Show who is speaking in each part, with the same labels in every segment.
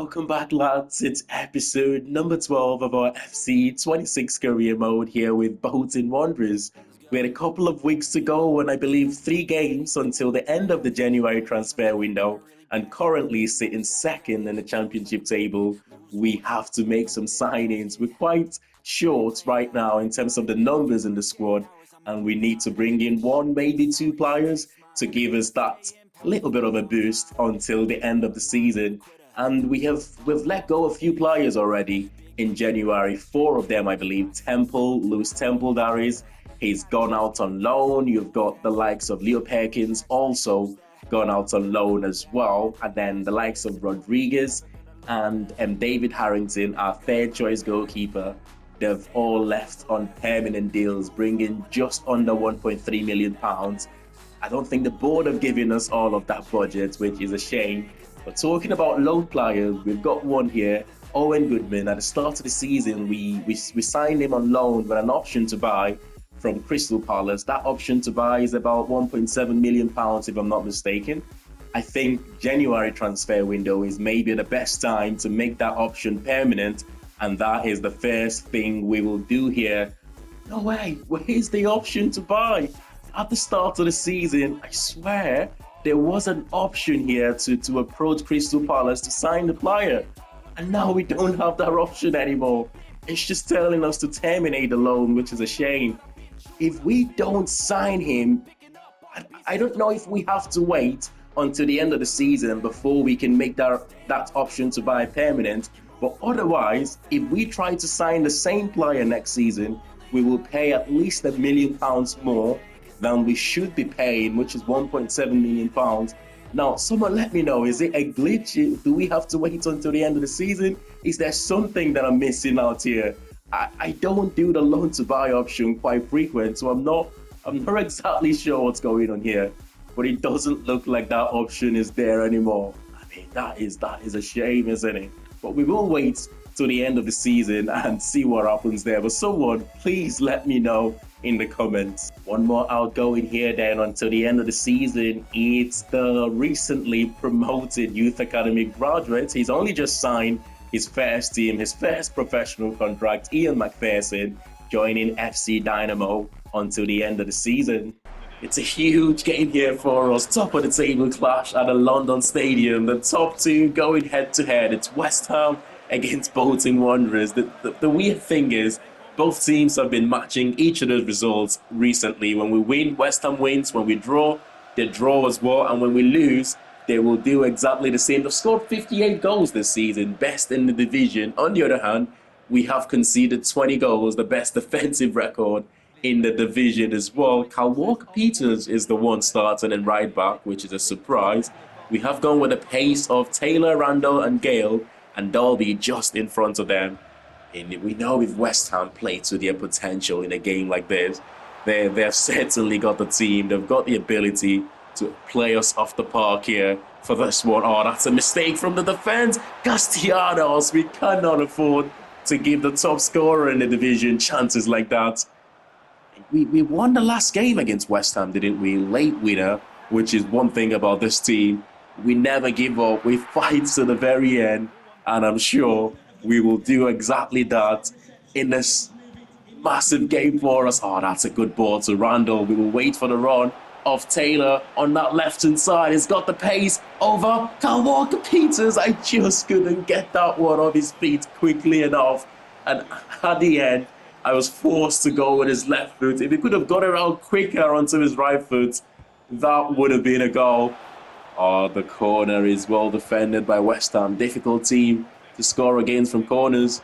Speaker 1: Welcome back, lads. It's episode number 12 of our FC 26 career mode here with Bolton Wanderers. We had a couple of weeks to go and I believe 3 games until the end of the January transfer window, and currently sitting second in the championship table. We have to make some signings. We're quite short right now in terms of the numbers in the squad, and we need to bring in one, maybe two players to give us that little bit of a boost until the end of the season. And we've let go a few players already in January. 4 of them, I believe. Lewis Temple, that is. He's gone out on loan. You've got the likes of Leo Perkins also gone out on loan as well. And then the likes of Rodriguez and David Harrington, our third choice goalkeeper. They've all left on permanent deals, bringing just under £1.3 million. I don't think the board have given us all of that budget, which is a shame. But talking about loan players, we've got one here, Owen Goodman. At the start of the season, we signed him on loan with an option to buy from Crystal Palace. That option to buy is about £1.7 million, if I'm not mistaken. I think January transfer window is maybe the best time to make that option permanent, and that is the first thing we will do here. No way, where's the option to buy? At the start of the season, I swear, there was an option here to approach Crystal Palace to sign the player. And now we don't have that option anymore. It's just telling us to terminate the loan, which is a shame. If we don't sign him, I don't know if we have to wait until the end of the season before we can make that option to buy permanent. But otherwise, if we try to sign the same player next season, we will pay at least £1 million more than we should be paying, which is £1.7 million. Now, someone let me know, is it a glitch? Do we have to wait until the end of the season? Is there something that I'm missing out here? I don't do the loan to buy option quite frequent, so I'm not exactly sure what's going on here. But it doesn't look like that option is there anymore. I mean, that is a shame, isn't it? But we will wait till the end of the season and see what happens there. But someone, please let me know in the comments. One more outgoing here then until the end of the season. It's the recently promoted Youth Academy graduate. He's only just signed his first team, his first professional contract. Ian McPherson joining FC Dynamo until the end of the season. It's a huge game here for us. Top of the table clash at the London Stadium. The top two going head to head. It's West Ham against Bolton Wanderers. The weird thing is, both teams have been matching each other's results recently. When we win, West Ham wins. When we draw, they draw as well. And when we lose, they will do exactly the same. They've scored 58 goals this season, best in the division. On the other hand, we have conceded 20 goals, the best defensive record in the division as well. Kyle Walker-Peters is the one starting in right back, which is a surprise. We have gone with the pace of Taylor, Randall and Gale, and Dalby just in front of them. And we know if West Ham play to their potential in a game like this, they've certainly got the team. They've got the ability to play us off the park here for this one. Oh, that's a mistake from the defense. Castellanos, we cannot afford to give the top scorer in the division chances like that. We won the last game against West Ham, didn't we? Late winner, which is one thing about this team. We never give up. We fight to the very end, and I'm sure we will do exactly that in this massive game for us. Oh, that's a good ball to Randall. We will wait for the run of Taylor on that left-hand side. He's got the pace over Kyle Walker-Peters. I just couldn't get that one off his feet quickly enough. And at the end, I was forced to go with his left foot. If he could have got around quicker onto his right foot, that would have been a goal. Oh, the corner is well defended by West Ham. Difficult team to score against from corners.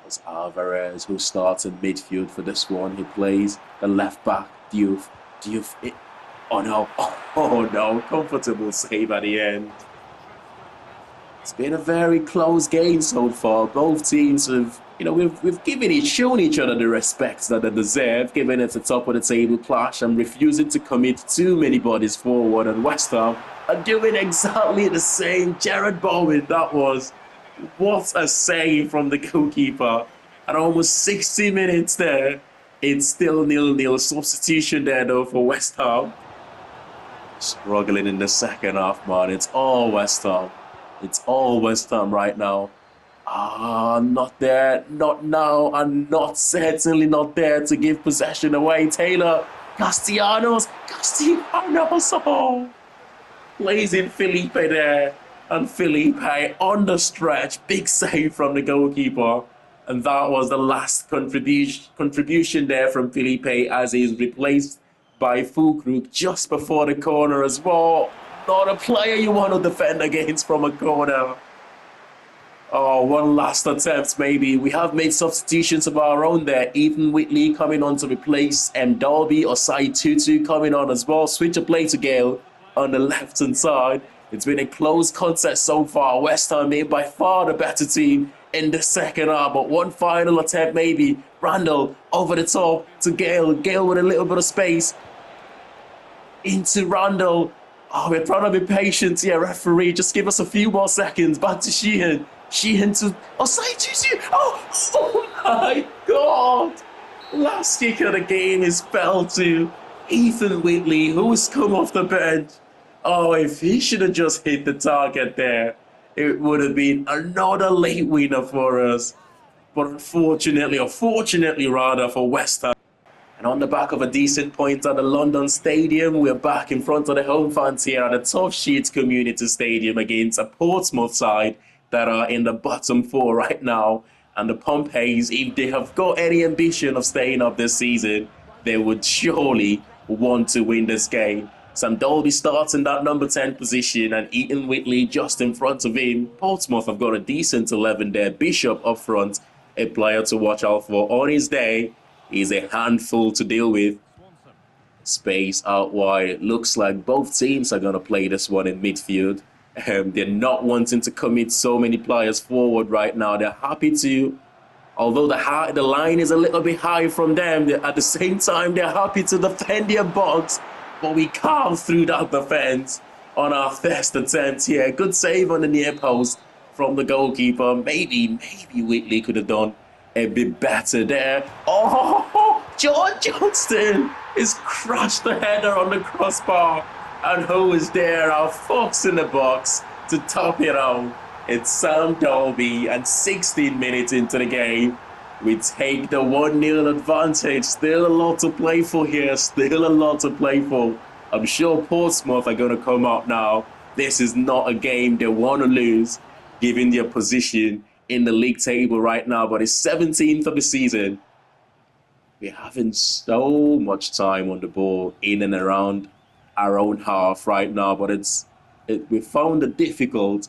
Speaker 1: It's Alvarez who starts in midfield for this one. He plays the left back, Diouf. Oh no, comfortable save at the end. It's been a very close game so far. Both teams have, we've shown each other the respect that they deserve, given it's a top of the table clash and refusing to commit too many bodies forward. And West Ham are doing exactly the same. Jared Bowen, that was, what a save from the goalkeeper. At almost 60 minutes there, it's still 0-0. Substitution there though for West Ham. Struggling in the second half, man. It's all West Ham. It's all West Ham right now. Ah, not there, not now, and not certainly not there to give possession away. Taylor, Castellanos, oh, plays in Felipe there, and Felipe on the stretch, big save from the goalkeeper, and that was the last contribution there from Felipe as he's replaced by Fulkrug just before the corner as well. Not a player you want to defend against from a corner. Oh, one last attempt, maybe. We have made substitutions of our own there. Ethan Whitley coming on to replace Dolby, or Sai Tutu coming on as well. Switch of play to Gale on the left-hand side. It's been a close contest so far. West Ham being by far the better team in the second half. But one final attempt, maybe. Randall over the top to Gale. Gale with a little bit of space. Into Randall. Oh, we're trying to be patient here, referee. Just give us a few more seconds. Back to Sheehan. Sheehan to Osai Tutu. Oh my God! Last kick of the game is fell to Ethan Whitley, who's come off the bench. Oh, if he should have just hit the target there, it would have been another late winner for us. But unfortunately, or fortunately rather, for West Ham. And on the back of a decent point at the London Stadium, we're back in front of the home fans here at the Toughsheet Community Stadium against a Portsmouth side that are in the bottom four right now. And the Pompeys, if they have got any ambition of staying up this season, they would surely want to win this game. Sam Dolby starts in that number 10 position and Ethan Whitley just in front of him. Portsmouth have got a decent 11 there. Bishop up front, a player to watch out for. On his day, he's a handful to deal with. Space out wide. Looks like both teams are going to play this one in midfield. They're not wanting to commit so many players forward right now. They're happy to, although the line is a little bit high from them, at the same time, they're happy to defend their box. But we carved through that defense on our first attempt here. Good save on the near post from the goalkeeper. Maybe Whitley could have done a bit better there. Oh, John Johnston is crushed the header on the crossbar. And who is there? Our fox in the box to top it out. It's Sam Dolby, and 16 minutes into the game, we take the 1-0 advantage. Still a lot to play for here. Still a lot to play for. I'm sure Portsmouth are going to come out now. This is not a game they want to lose, given their position in the league table right now. But it's 17th of the season. We're having so much time on the ball in and around our own half right now, but we found it difficult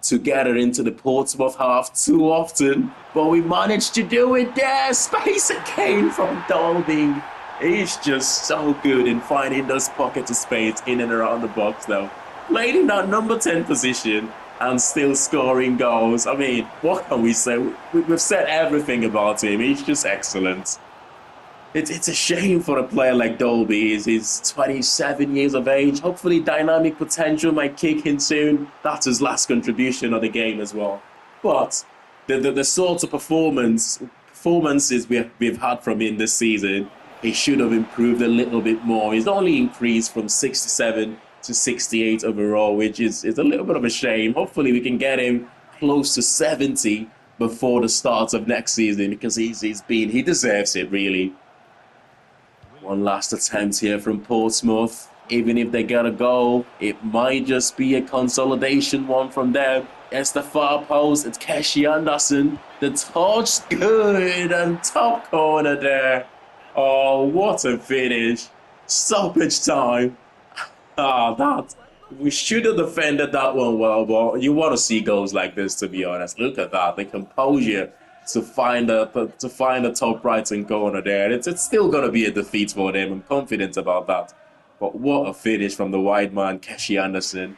Speaker 1: to get it into the Portsmouth half too often, but we managed to do it there. Space again from Dolby. He's just so good in finding those pockets of space in and around the box though. Played in that number 10 position and still scoring goals. I mean, what can we say? We've said everything about him. He's just excellent. It's a shame for a player like Dolby. He's 27 years of age. Hopefully dynamic potential might kick in soon. That's his last contribution of the game as well. But the sort of performances we've had from him this season, he should have improved a little bit more. He's only increased from 67 to 68 overall, which is a little bit of a shame. Hopefully we can get him close to 70 before the start of next season, because he deserves it, really. One last attempt here from Portsmouth. Even if they get a goal, it might just be a consolidation one from them. It's the far post. It's Keshi Anderson. The touch good, and top corner there. Oh, what a finish. Stoppage time. We should have defended that one well, but you want to see goals like this, to be honest. Look at that. The composure to find the top right and corner there. It's still going to be a defeat for them. I'm confident about that. But what a finish from the wide man, Keshi Anderson.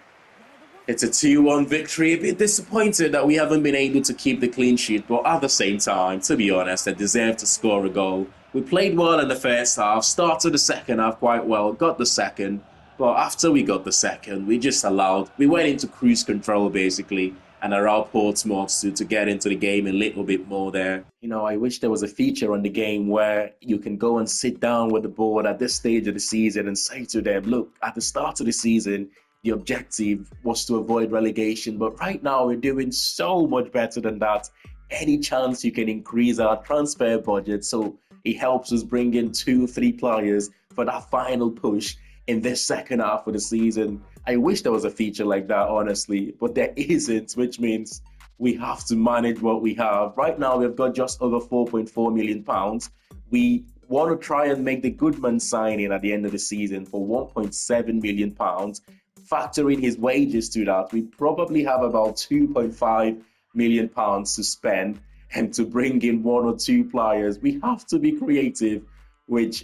Speaker 1: It's a 2-1 victory. A bit disappointed that we haven't been able to keep the clean sheet. But at the same time, to be honest, they deserve to score a goal. We played well in the first half, started the second half quite well, got the second. But after we got the second, we went into cruise control basically, and allowed Portsmouth to get into the game a little bit more there. You know, I wish there was a feature on the game where you can go and sit down with the board at this stage of the season and say to them, look, at the start of the season, the objective was to avoid relegation. But right now, we're doing so much better than that. Any chance you can increase our transfer budget so it helps us bring in 2, 3 players for that final push in this second half of the season. I wish there was a feature like that, honestly, but there isn't, which means we have to manage what we have. Right now, we've got just over £4.4 million. We want to try and make the Goodman signing at the end of the season for £1.7 million. Factoring his wages to that, we probably have about £2.5 million to spend, and to bring in 1 or 2 players. We have to be creative, which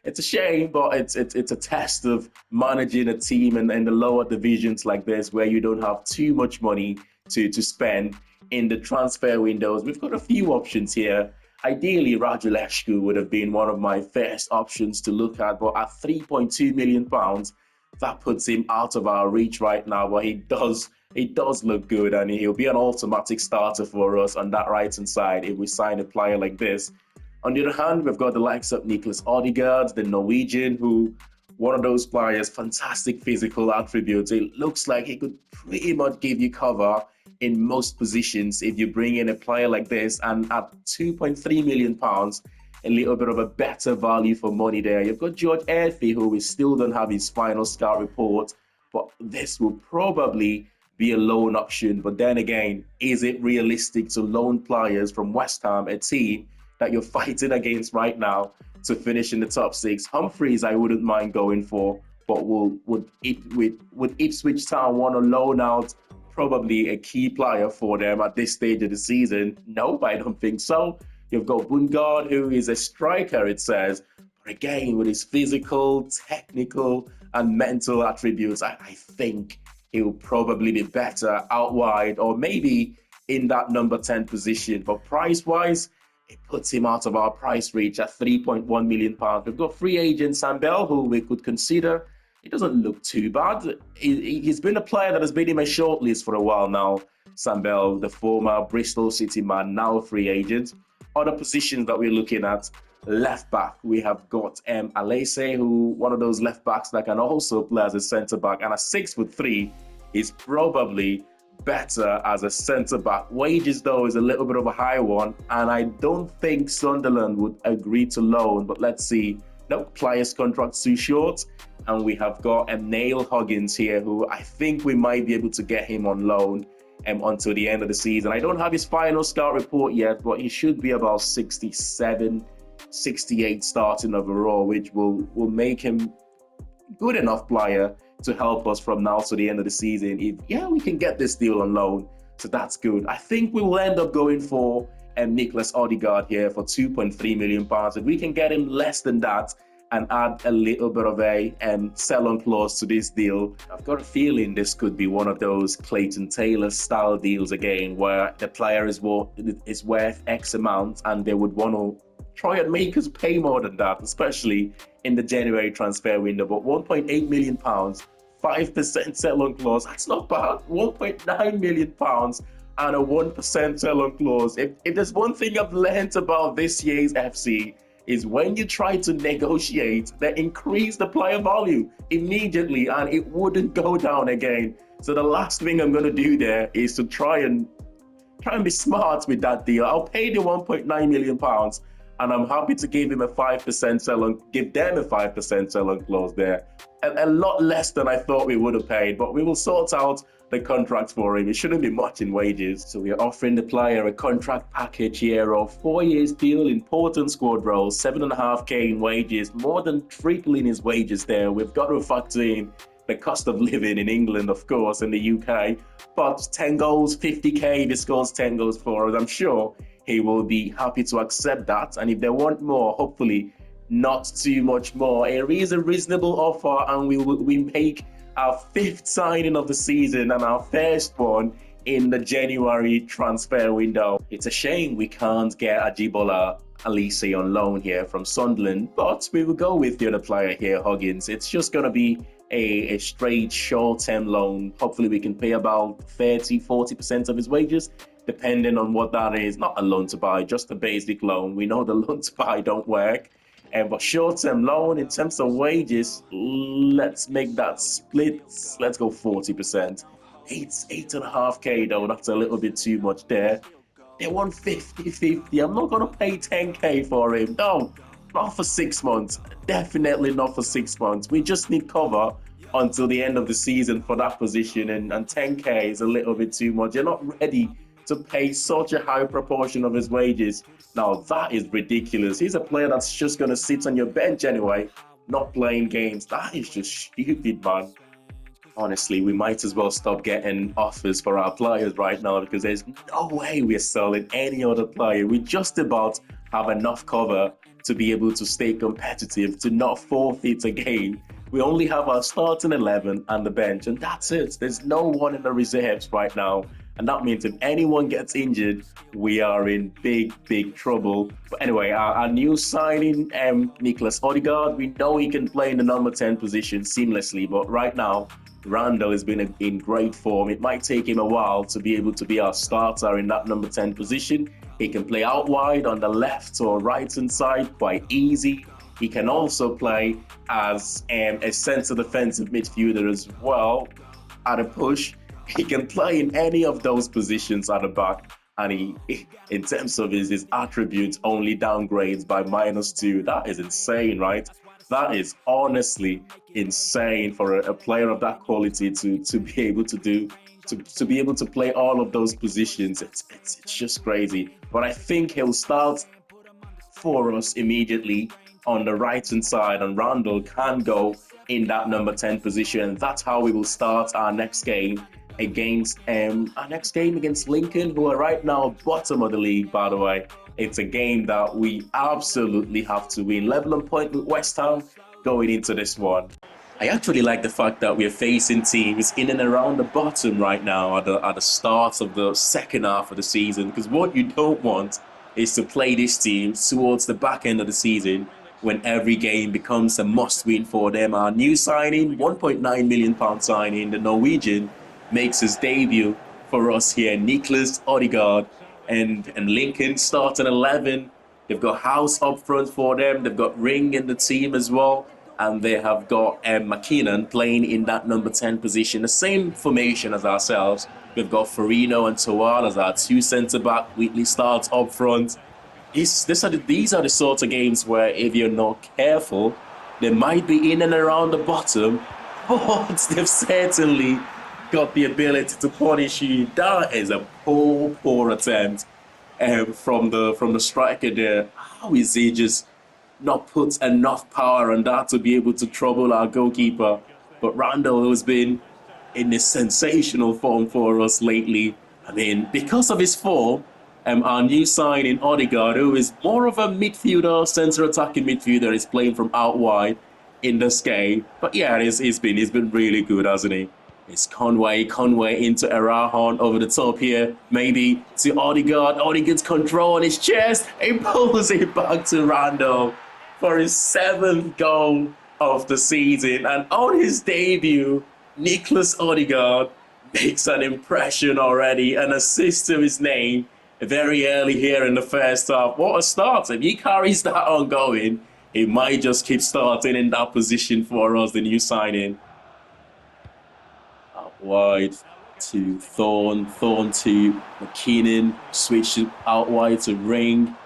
Speaker 1: it's a shame, but it's a test of managing a team in the lower divisions like this, where you don't have too much money to spend in the transfer windows. We've got a few options here. Ideally, Radulescu would have been one of my first options to look at, but at £3.2 million, that puts him out of our reach right now. But he does look good, and he'll be an automatic starter for us on that right-hand side if we sign a player like this. On the other hand, we've got the likes of Nicholas Odegaard, the Norwegian, who, one of those players, fantastic physical attributes. It looks like he could pretty much give you cover in most positions if you bring in a player like this. And at £2.3 million, a little bit of a better value for money there. You've got George Airfey, who we still don't have his final scout report, but this will probably be a loan option. But then again, is it realistic to loan players from West Ham, a team that you're fighting against right now, to finish in the top 6? Humphreys, I wouldn't mind going for, but would Ipswich Town want to loan out probably a key player for them at this stage of the season? Nope, I don't think so. You've got Bungard, who is a striker, it says, but again, with his physical, technical, and mental attributes, I think he will probably be better out wide, or maybe in that number 10 position. But price-wise, it puts him out of our price reach at £3.1 million. We've got free agent Sam Bell, who we could consider. He doesn't look too bad. He's been a player that has been in my shortlist for a while now. Sam Bell, the former Bristol City man, now a free agent. Other positions that we're looking at, left back, we have got Alese, who one of those left backs that can also play as a centre back, and at 6'3" is probably better as a centre back. Wages though is a little bit of a high one, and I don't think Sunderland would agree to loan, but let's see. No, player's contract too short, and we have got Nail Huggins here, who I think we might be able to get him on loan until the end of the season. I don't have his final scout report yet, but he should be about 67, 68 starting overall, which will make him good enough player to help us from now to the end of the season. We can get this deal on loan, so that's good. I think we will end up going for Nicholas Odegaard here for £2.3 million. If we can get him less than that and add a little bit of a sell-on clause to this deal, I've got a feeling this could be one of those Clayton Taylor style deals again, where the player is worth X amount and they would want to try and make us pay more than that, especially in the January transfer window. But £1.8 million, 5% sell-on clause, that's not bad. £1.9 million and a 1% sell-on clause. If there's one thing I've learned about this year's FC, is when you try to negotiate, they increase the player value immediately and it wouldn't go down again. So the last thing I'm going to do there is to try and be smart with that deal. I'll pay the £1.9 million and I'm happy to give him a 5% sell-on, give them a 5% sell-on clause there. A lot less than I thought we would have paid, but we will sort out the contract for him. It shouldn't be much in wages. So we are offering the player a contract package here of 4 years deal, important squad roles, 7.5k in wages, more than tripling his wages there. We've got to factor in the cost of living in England, of course, in the UK. But 10 goals, 50k, if he scores 10 goals for us, I'm sure he will be happy to accept that. And if they want more, hopefully not too much more. It is a reasonable offer, and we make our 5th signing of the season and our first one in the January transfer window. It's a shame we can't get Ajibola Alise on loan here from Sunderland, but we will go with the other player here, Huggins. It's just going to be a straight short-term loan. Hopefully we can pay about 30-40% of his wages, depending on what that is. Not a loan to buy, just a basic loan. We know the loan to buy don't work. But short-term loan, in terms of wages, let's make that split. Let's go 40%. 8.5K though, that's a little bit too much there. They want 50-50. I'm not gonna pay 10K for him. No, not for 6 months. Definitely not for 6 months. We just need cover until the end of the season for that position, and 10K is a little bit too much. You're not ready to pay such a high proportion of his wages. Now that is ridiculous. He's a player that's just gonna sit on your bench anyway, not playing games. That is just stupid, man. Honestly, we might as well stop getting offers for our players right now, because there's no way we're selling any other player. We just about have enough cover to be able to stay competitive, to not forfeit a game. We only have our starting 11 and the bench, and that's it. There's no one in the reserves right now. And that means if anyone gets injured, we are in big trouble. But anyway, our new signing, Nicholas Odegaard, we know he can play in the number 10 position seamlessly, but right now, Randall has been in great form. It might take him a while to be able to be our starter in that number 10 position. He can play out wide on the left or right hand side quite easy. He can also play as a centre defensive midfielder as well at a push. He can play in any of those positions at the back, and he, in terms of his attributes, only downgrades by -2. That is insane, right? That is honestly insane for a player of that quality to be able to do, to be able to play all of those positions. It's just crazy. But I think he'll start for us immediately on the right hand side, and Randall can go in that number 10 position. That's how we will start our next game against Lincoln, who are right now bottom of the league, by the way. It's a game that we absolutely have to win. Level on point with West Ham going into this one. I actually like the fact that we're facing teams in and around the bottom right now at the start of the second half of the season, because what you don't want is to play these teams towards the back end of the season when every game becomes a must-win for them. Our new signing, £1.9 million signing, the Norwegian, makes his debut for us here. Nicholas Odegaard and Lincoln starting 11. They've got House up front for them. They've got Ring in the team as well. And they have got McKinnon playing in that number 10 position. The same formation as ourselves. We've got Farino and Tawal as our two centre-back. Wheatley starts up front. These are the sort of games where if you're not careful, they might be in and around the bottom, but they've certainly got the ability to punish you. That is a poor attempt from the striker there. How is he just not put enough power on that to be able to trouble our goalkeeper? But Randall has been in this sensational form for us lately. I mean, because of his form, our new signing Odegaard, who is more of a midfielder, centre attacking midfielder, is playing from out wide in this game. But yeah, he's been really good, hasn't he? It's Conway into Arahan over the top here, maybe to Odegaard. Odegaard's control on his chest. He pulls it back to Randall for his 7th goal of the season. And on his debut, Nicholas Odegaard makes an impression already, an assist to his name very early here in the first half. What a start. If he carries that on going, he might just keep starting in that position for us, the new signing. Wide to Thorn to McKinnon, switch out wide to Ring.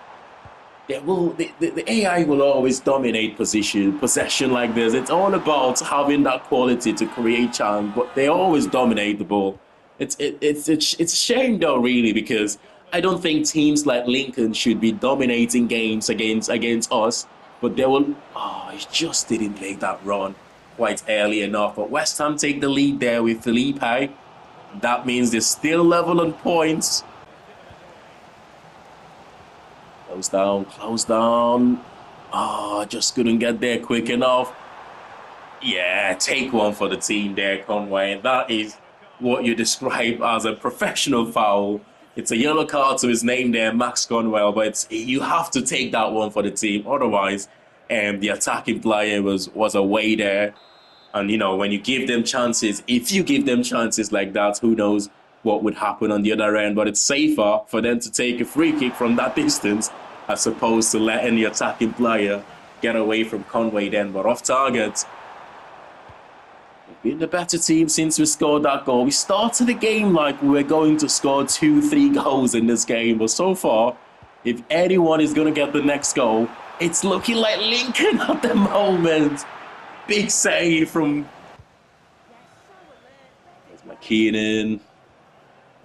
Speaker 1: The AI will always dominate possession like this. It's all about having that quality to create chance, but they always dominate the ball. It's a shame though, really, because I don't think teams like Lincoln should be dominating games against us, but they will. Oh, he just didn't make that run quite early enough. But West Ham take the lead there with Felipe. That means they're still level on points. Close down. Oh, just couldn't get there quick enough. Yeah, take one for the team there, Conway. That is what you describe as a professional foul. It's a yellow card to his name there, Max Conwell, but you have to take that one for the team. Otherwise, the attacking player was away there. And, you know, when you give them chances, if you give them chances like that, who knows what would happen on the other end. But it's safer for them to take a free kick from that distance as opposed to letting the attacking player get away from Conway then, but off target. We've been the better team since we scored that goal. We started the game like we were going to score 2-3 goals in this game, but so far, if anyone is going to get the next goal, it's looking like Lincoln at the moment. Big save from... There's McKeenan.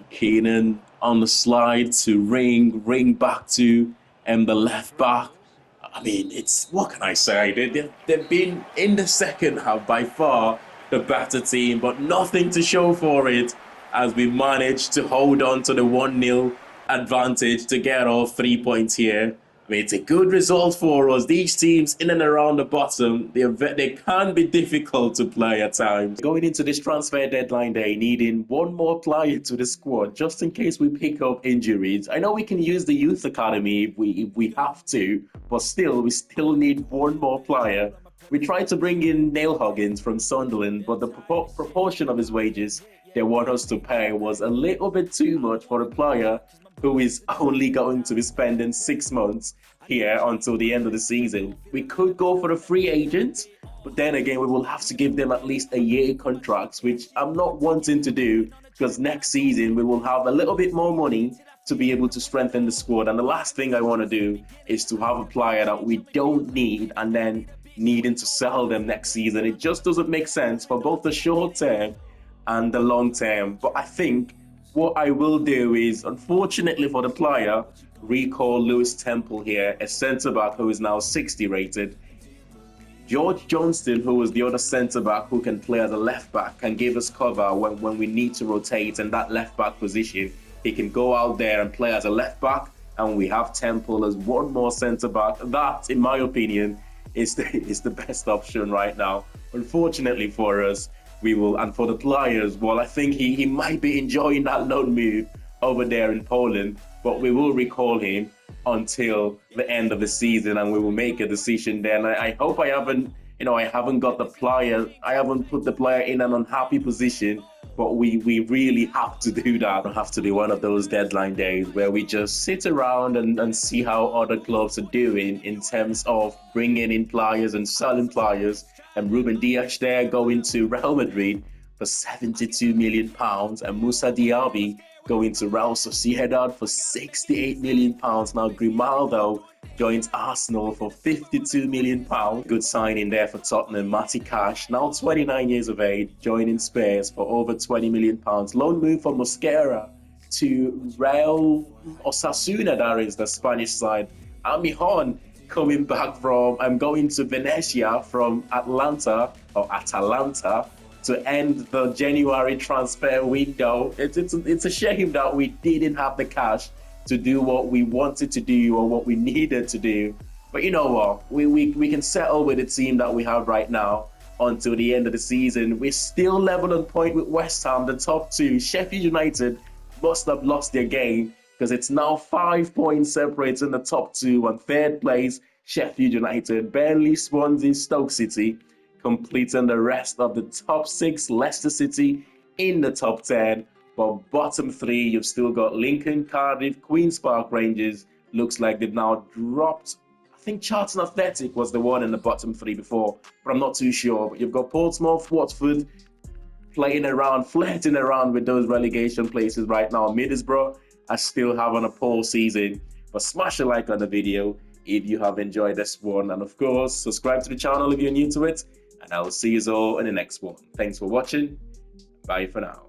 Speaker 1: McKeenan on the slide to ring back to the left back. I mean, what can I say? They've been in the second half by far the better team, but nothing to show for it as we managed to hold on to the 1-0 advantage to get all 3 points here. I mean, it's a good result for us. These teams in and around the bottom, they can be difficult to play at times. Going into this transfer deadline day, needing one more player to the squad, just in case we pick up injuries. I know we can use the youth academy if we have to, but still, we still need one more player. We tried to bring in Neil Huggins from Sunderland, but the proportion of his wages they want us to pay was a little bit too much for a player who is only going to be spending 6 months here until the end of the season. We could go for a free agent, but then again, we will have to give them at least a year contracts, which I'm not wanting to do, because next season we will have a little bit more money to be able to strengthen the squad. And the last thing I want to do is to have a player that we don't need and then needing to sell them next season. It just doesn't make sense for both the short term and the long term. But I think what I will do is, unfortunately for the player, recall Lewis Temple here, a centre-back who is now 60 rated. George Johnston, who was the other centre-back who can play as a left-back, can give us cover when we need to rotate in that left-back position. He can go out there and play as a left-back, and we have Temple as one more centre-back. That, in my opinion, is the best option right now. Unfortunately for us, we will, and for the players, well, I think he might be enjoying that loan move over there in Poland, but we will recall him until the end of the season, and we will make a decision then. I hope I haven't got the player, I haven't put the player in an unhappy position, but we really have to do that. It'll have to be one of those deadline days where we just sit around and see how other clubs are doing in terms of bringing in players and selling players. And Ruben Dias there going to Real Madrid for £72 million, and Moussa Diaby going to Real Sociedad for £68 million. Now Grimaldo joins Arsenal for £52 million. Good signing there for Tottenham. Matty Cash, now 29 years of age, joining Spurs for over £20 million. Loan move for Mosquera to Real Osasuna, that is the Spanish side. Amijon coming back from, I'm going to Venezia from Atalanta to end the January transfer window. It's a shame that we didn't have the cash to do what we wanted to do or what we needed to do. But you know what? We can settle with the team that we have right now until the end of the season. We're still level on point with West Ham, the top two. Sheffield United must have lost their game because it's now 5 points separating the top two, and third place, Sheffield United. Burnley, Swansea, Stoke City completing the rest of the top 6. Leicester City in the top 10. But bottom 3, you've still got Lincoln, Cardiff, Queen's Park Rangers. Looks like they've now dropped. I think Charlton Athletic was the one in the bottom 3 before, but I'm not too sure. But you've got Portsmouth, Watford playing around, flirting around with those relegation places right now. Middlesbrough are still having a poor season. But smash a like on the video if you have enjoyed this one. And of course, subscribe to the channel if you're new to it. And I will see you all in the next one. Thanks for watching. Bye for now.